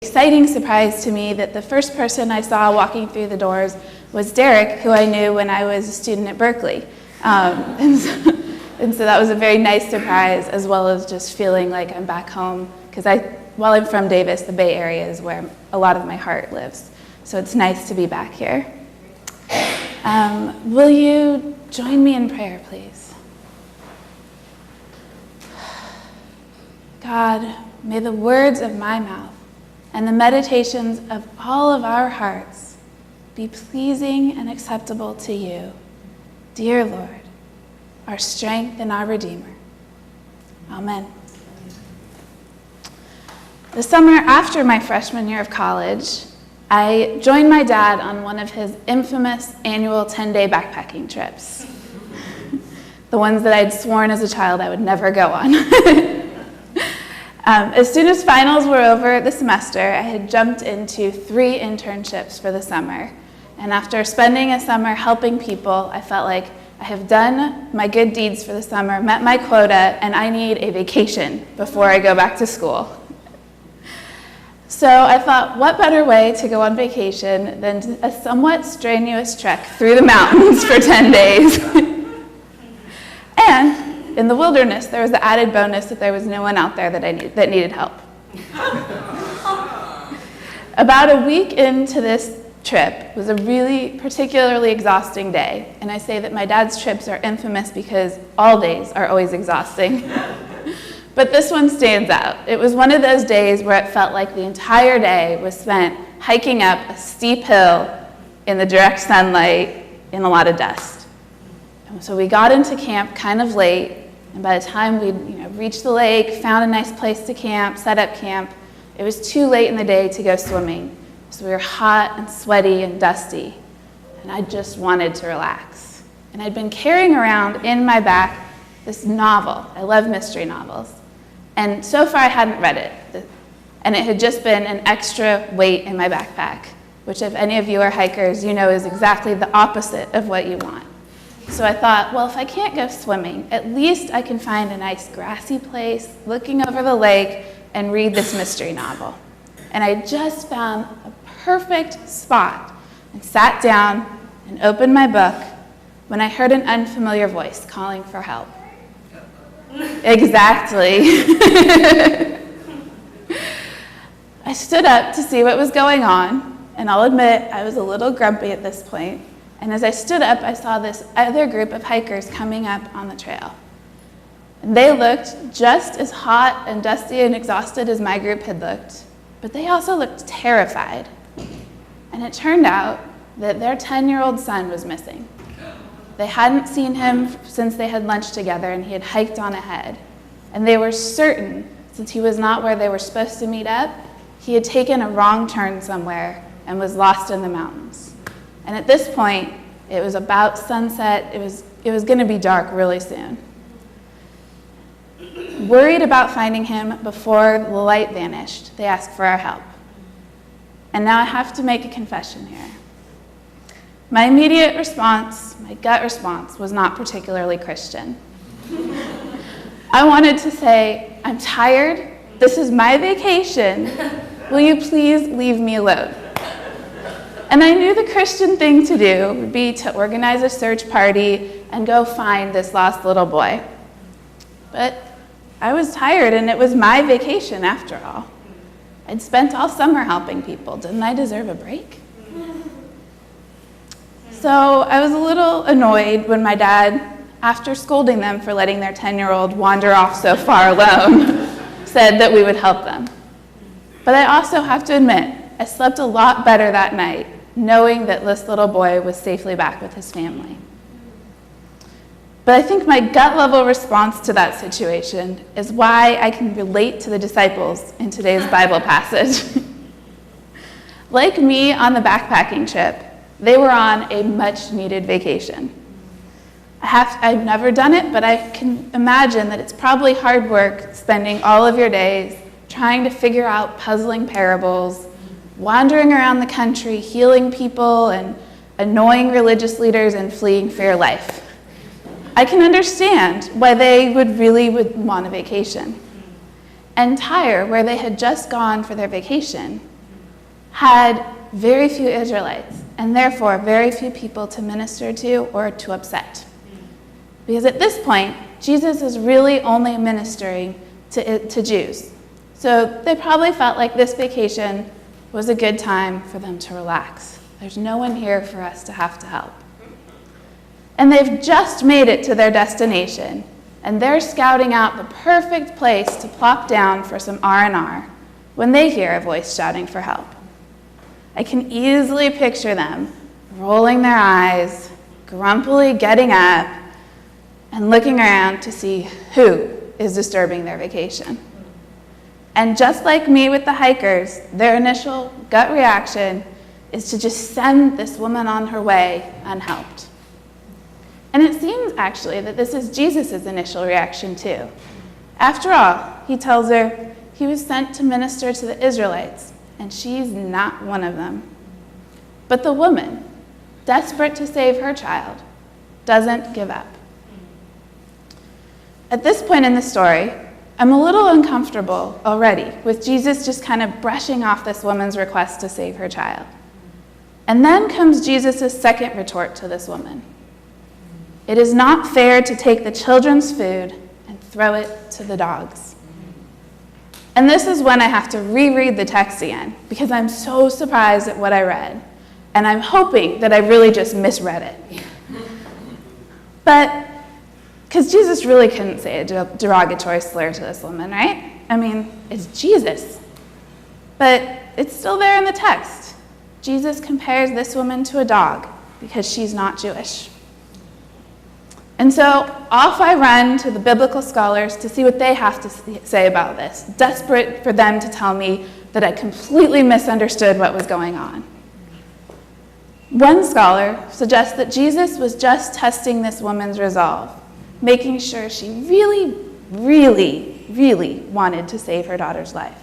Exciting surprise to me that the first person I saw walking through the doors was Derek, who I knew when I was a student at Berkeley. And so that was a very nice surprise, as well as just feeling like I'm back home, because while I'm from Davis, the Bay Area is where a lot of my heart lives. So it's nice to be back here. Will you join me in prayer, please? God, may the words of my mouth and the meditations of all of our hearts be pleasing and acceptable to you, dear Lord, our strength and our Redeemer. Amen. The summer after my freshman year of college, I joined my dad on one of his infamous annual 10-day backpacking trips. The ones that I'd sworn as a child I would never go on. As soon as finals were over the semester, I had jumped into 3 internships for the summer. And after spending a summer helping people, I felt like I have done my good deeds for the summer, met my quota, and I need a vacation before I go back to school. So I thought, what better way to go on vacation than a somewhat strenuous trek through the mountains for 10 days. And in the wilderness, there was the added bonus that there was no one out there that needed help. About a week into this trip was a really particularly exhausting day. And I say that my dad's trips are infamous because all days are always exhausting. But this one stands out. It was one of those days where it felt like the entire day was spent hiking up a steep hill in the direct sunlight in a lot of dust. And so we got into camp kind of late, and by the time we'd reached the lake, found a nice place to camp, set up camp, it was too late in the day to go swimming. So we were hot and sweaty and dusty, and I just wanted to relax. And I'd been carrying around in my back this novel. I love mystery novels. And so far I hadn't read it, and it had just been an extra weight in my backpack, which if any of you are hikers, you know is exactly the opposite of what you want. So I thought, well, if I can't go swimming, at least I can find a nice grassy place, looking over the lake, and read this mystery novel. And I just found a perfect spot and sat down and opened my book when I heard an unfamiliar voice calling for help. Exactly. I stood up to see what was going on, and I'll admit I was a little grumpy at this point. And as I stood up, I saw this other group of hikers coming up on the trail. And they looked just as hot and dusty and exhausted as my group had looked, but they also looked terrified. And it turned out that their 10-year-old son was missing. They hadn't seen him since they had lunch together, and he had hiked on ahead. And they were certain, since he was not where they were supposed to meet up, he had taken a wrong turn somewhere and was lost in the mountains. And at this point, it was about sunset. It was going to be dark really soon. Worried about finding him before the light vanished, they asked for our help. And now I have to make a confession here. My immediate response, my gut response, was not particularly Christian. I wanted to say, I'm tired. This is my vacation. Will you please leave me alone? And I knew the Christian thing to do would be to organize a search party and go find this lost little boy. But I was tired, and it was my vacation after all. I'd spent all summer helping people. Didn't I deserve a break? So I was a little annoyed when my dad, after scolding them for letting their 10-year-old wander off so far alone, said that we would help them. But I also have to admit, I slept a lot better that night, knowing that this little boy was safely back with his family. But I think my gut level response to that situation is why I can relate to the disciples in today's Bible passage. Like me on the backpacking trip, they were on a much needed vacation. I've never done it, but I can imagine that it's probably hard work spending all of your days trying to figure out puzzling parables, wandering around the country, healing people, and annoying religious leaders and fleeing for your life. I can understand why they would want a vacation. And Tyre, where they had just gone for their vacation, had very few Israelites, and therefore very few people to minister to or to upset. Because at this point, Jesus is really only ministering to Jews. So they probably felt like this vacation was a good time for them to relax. There's no one here for us to have to help. And they've just made it to their destination, and they're scouting out the perfect place to plop down for some R&R when they hear a voice shouting for help. I can easily picture them rolling their eyes, grumpily getting up, and looking around to see who is disturbing their vacation. And just like me with the hikers, their initial gut reaction is to just send this woman on her way unhelped. And it seems actually that this is Jesus' initial reaction too. After all, he tells her he was sent to minister to the Israelites, and she's not one of them. But the woman, desperate to save her child, doesn't give up. At this point in the story, I'm a little uncomfortable already with Jesus just kind of brushing off this woman's request to save her child. And then comes Jesus' second retort to this woman. It is not fair to take the children's food and throw it to the dogs. And this is when I have to reread the text again, because I'm so surprised at what I read. And I'm hoping that I really just misread it. But, because Jesus really couldn't say a derogatory slur to this woman, right? I mean, it's Jesus. But it's still there in the text. Jesus compares this woman to a dog because she's not Jewish. And so off I run to the biblical scholars to see what they have to say about this, desperate for them to tell me that I completely misunderstood what was going on. One scholar suggests that Jesus was just testing this woman's resolve, making sure she really, really, really wanted to save her daughter's life.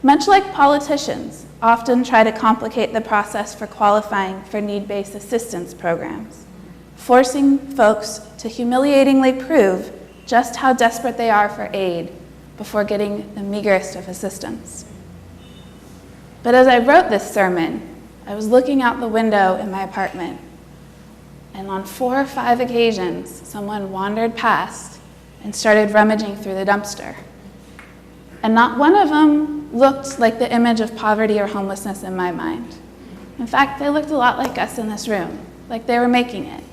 Much like politicians often try to complicate the process for qualifying for need-based assistance programs, forcing folks to humiliatingly prove just how desperate they are for aid before getting the meagerest of assistance. But as I wrote this sermon, I was looking out the window in my apartment, and on 4 or 5 occasions, someone wandered past and started rummaging through the dumpster. And not one of them looked like the image of poverty or homelessness in my mind. In fact, they looked a lot like us in this room, like they were making it.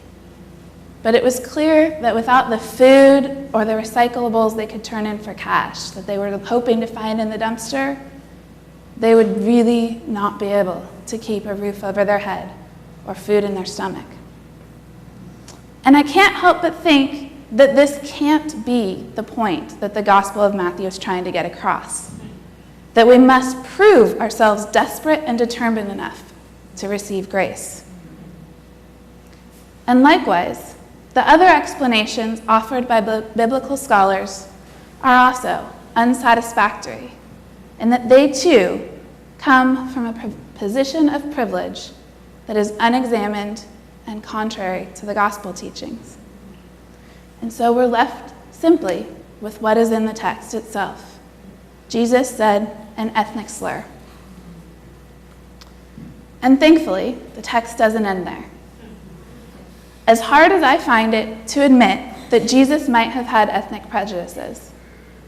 But it was clear that without the food or the recyclables they could turn in for cash that they were hoping to find in the dumpster, they would really not be able to keep a roof over their head or food in their stomach. And I can't help but think that this can't be the point that the Gospel of Matthew is trying to get across, that we must prove ourselves desperate and determined enough to receive grace. And likewise, the other explanations offered by biblical scholars are also unsatisfactory, in that they too come from a position of privilege that is unexamined and contrary to the gospel teachings. And so we're left simply with what is in the text itself. Jesus said an ethnic slur. And thankfully, the text doesn't end there. As hard as I find it to admit that Jesus might have had ethnic prejudices,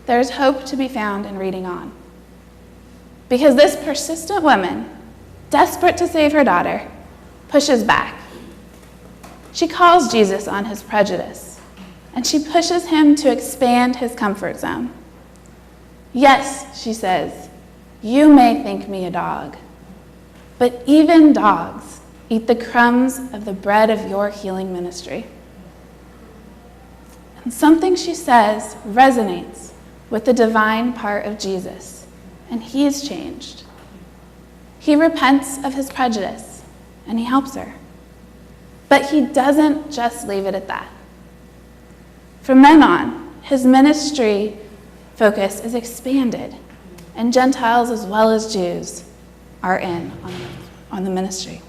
there is hope to be found in reading on. Because this persistent woman, desperate to save her daughter, pushes back. She calls Jesus on his prejudice, and she pushes him to expand his comfort zone. Yes, she says, you may think me a dog, but even dogs eat the crumbs of the bread of your healing ministry. And something she says resonates with the divine part of Jesus, and he's changed. He repents of his prejudice, and he helps her. But he doesn't just leave it at that. From then on, his ministry focus is expanded, and Gentiles as well as Jews are in on the ministry.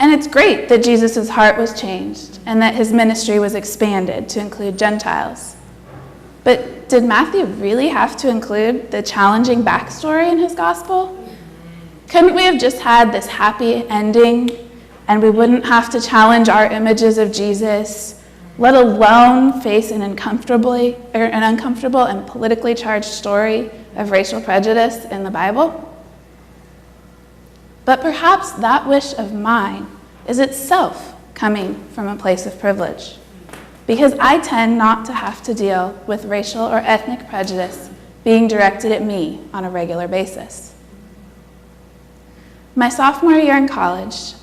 And it's great that Jesus' heart was changed and that his ministry was expanded to include Gentiles. But did Matthew really have to include the challenging backstory in his gospel? Couldn't we have just had this happy ending and we wouldn't have to challenge our images of Jesus, let alone face an uncomfortable and politically charged story of racial prejudice in the Bible? But perhaps that wish of mine is itself coming from a place of privilege, because I tend not to have to deal with racial or ethnic prejudice being directed at me on a regular basis. My sophomore year in college,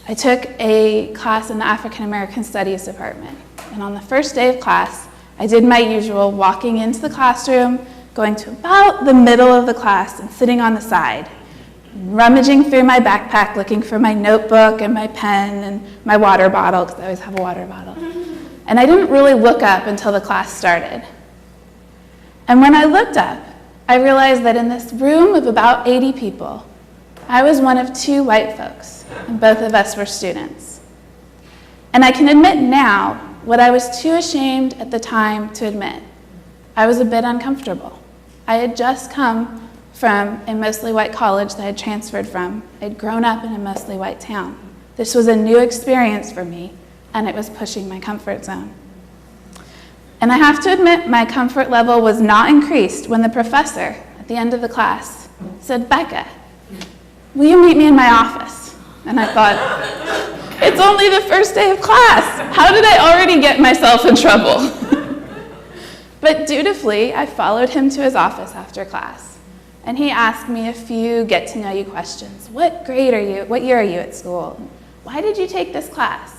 I took a class in the African American Studies department. And on the first day of class, I did my usual walking into the classroom, going to about the middle of the class and sitting on the side, rummaging through my backpack, looking for my notebook and my pen and my water bottle, because I always have a water bottle. And I didn't really look up until the class started. And when I looked up, I realized that in this room of about 80 people, I was one of 2 white folks, and both of us were students. And I can admit now what I was too ashamed at the time to admit. I was a bit uncomfortable. I had just come from a mostly white college that I had transferred from. I'd grown up in a mostly white town. This was a new experience for me, and it was pushing my comfort zone. And I have to admit, my comfort level was not increased when the professor, at the end of the class, said, "Becca, will you meet me in my office?" And I thought, it's only the first day of class. How did I already get myself in trouble? But dutifully, I followed him to his office after class. And he asked me a few get-to-know-you questions. What grade are you? What year are you at school? Why did you take this class?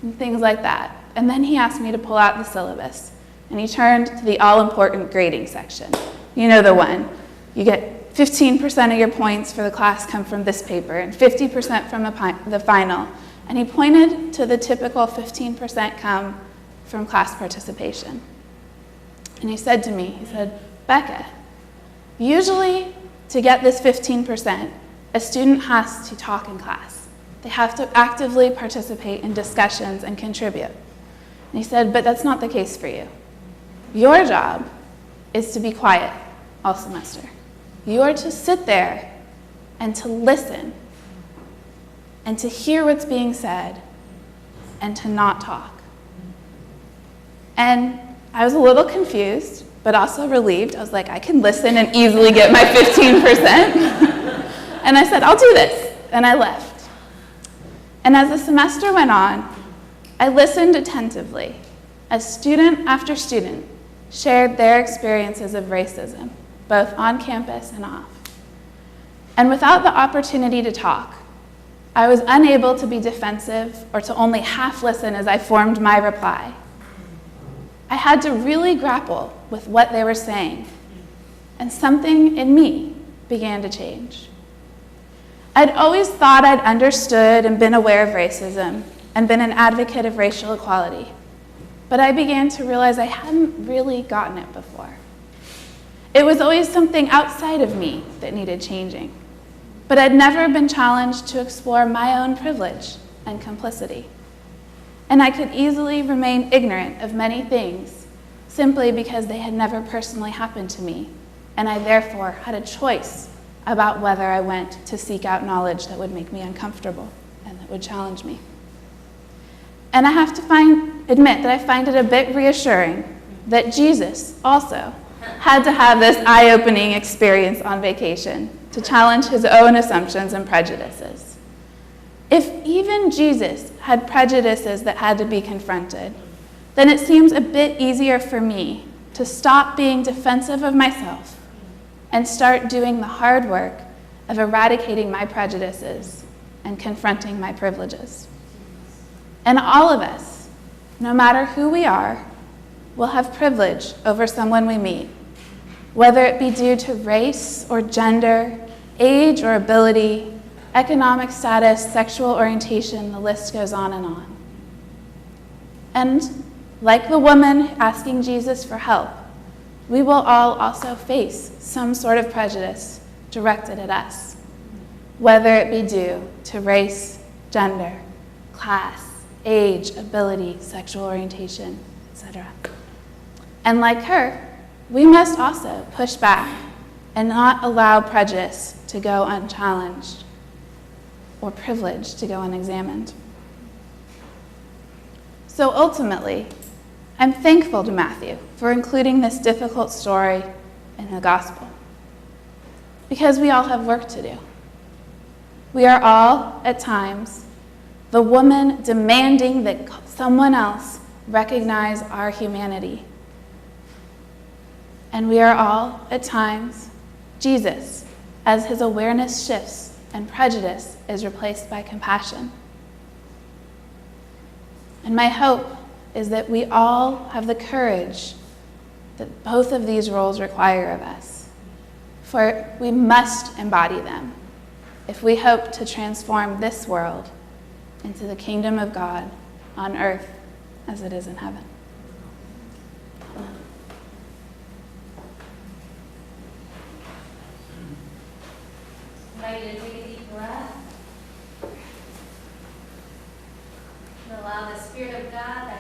And things like that. And then he asked me to pull out the syllabus. And he turned to the all-important grading section. You know the one. You get 15% of your points for the class come from this paper and 50% from the final. And he pointed to the typical 15% come from class participation. And he said to me, he said, "Becca, usually to get this 15%, a student has to talk in class. They have to actively participate in discussions and contribute." And he said, "But that's not the case for you. Your job is to be quiet all semester. You are to sit there and to listen and to hear what's being said and to not talk." And I was a little confused, but also relieved. I was like, I can listen and easily get my 15%. And I said, "I'll do this." And I left. And as the semester went on, I listened attentively as student after student shared their experiences of racism, both on campus and off. And without the opportunity to talk, I was unable to be defensive or to only half listen as I formed my reply. I had to really grapple with what they were saying, and something in me began to change. I'd always thought I'd understood and been aware of racism and been an advocate of racial equality, but I began to realize I hadn't really gotten it before. It was always something outside of me that needed changing, but I'd never been challenged to explore my own privilege and complicity. And I could easily remain ignorant of many things simply because they had never personally happened to me, and I therefore had a choice about whether I went to seek out knowledge that would make me uncomfortable and that would challenge me. And I have to admit that I find it a bit reassuring that Jesus also had to have this eye-opening experience on vacation to challenge his own assumptions and prejudices. If even Jesus had prejudices that had to be confronted, then it seems a bit easier for me to stop being defensive of myself and start doing the hard work of eradicating my prejudices and confronting my privileges. And all of us, no matter who we are, will have privilege over someone we meet, whether it be due to race or gender, age or ability, economic status, sexual orientation, the list goes on and on. And like the woman asking Jesus for help, we will all also face some sort of prejudice directed at us, whether it be due to race, gender, class, age, ability, sexual orientation, etc. And like her, we must also push back and not allow prejudice to go unchallenged or privilege to go unexamined. So ultimately, I'm thankful to Matthew for including this difficult story in the gospel, because we all have work to do. We are all, at times, the woman demanding that someone else recognize our humanity. And we are all, at times, Jesus, as his awareness shifts and prejudice is replaced by compassion. And my hope is that we all have the courage that both of these roles require of us, for we must embody them if we hope to transform this world into the kingdom of God on earth as it is in heaven. I invite you to take a deep breath and allow the Spirit of God that